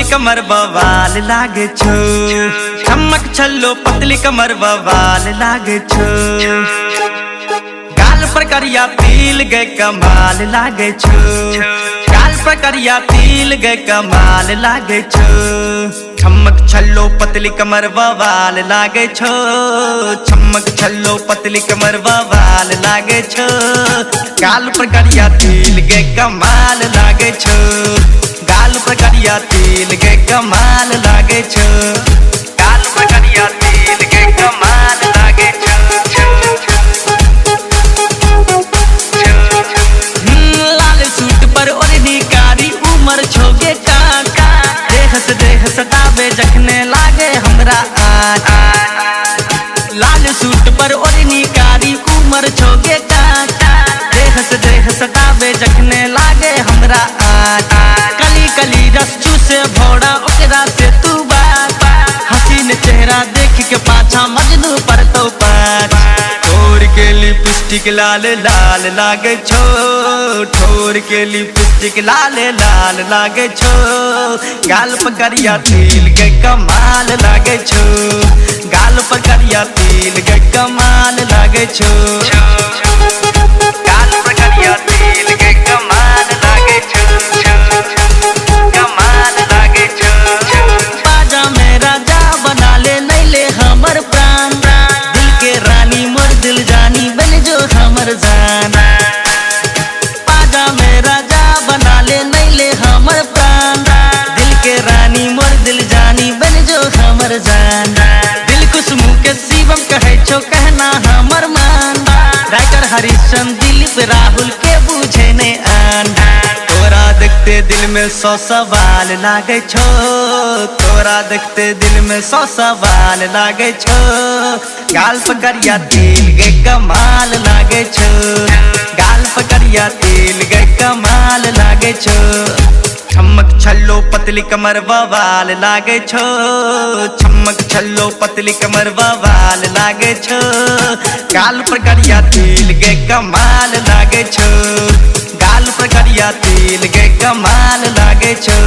कमर बवाल लागे छो, चमक छल्लो पतली कमर बवाल लागे छो। गाल पर करिया तिल गए कमाल लागे छो, गाल पर करिया तिल गए कमाल लागे छो। चमक छल्लो पतली कमर बवाल लागे छो, चमक छल्लो पतली कमर बवाल लागे छो। गाल पर करिया तिल गए कमाल लागे छो, गाल पर करिया तिल गए कमाल लागे छो, गाल पर करिया तिल गए कमाल लागे छो। लाल सूट पर ओढ़नी कारी उमर छोगे काका, देह सतावे जखने लागे हमरा आज। लाल सूट पर ओढ़नी कारी उमर छोगे काका, देह सतावे जखने लागे हमरा आज। कली कली रस चूसे भोड़ा ओकरा से तू बात, हसीन चेहरा देख के पाछा मजनू पर तो पाँच। ठोर के लिपस्टिक लाल लाल लागे छो, ठोर के लिपस्टिक लाल लाल लागे छो। गाल पर करिया तिल के कमाल लागे छो, गाल पर करिया तिल के कमाल लागे छो। गाल पर करिया तिल के कमाल लागे छो, कमाल लागे छो। बाजा में राजा बना ले नैले हमर प्राण, दिल के रानी मोर दिल जानी बन जो हमर जान। बाजा में राजा बना ले नैले हमर प्राण, दिल के रानी मोर दिल जानी बन जो हमर जान। दिल खुशबू के शिवम कहे छो कहना हमर मान, राइटर हरिश्चंद्र दिलीप राहुल के बूझे ने आन। तोरा देखते दिल में 100 सवाल लागे छो, तोरा देखते दिल में 100 सवाल लागे छो। गाल पर करिया तिल गए कमाल लागे छो, गाल पर करिया तिल गए कमाल लागे छो। चमक छल्लो पतली कमर बवाल लागे छो, चमक छल्लो पतली कमर बवाल लागे छो। गाल पर करिया तिल गए कमाल लागे छो, गाल पर करिया तिल गए कमाल लागे छो।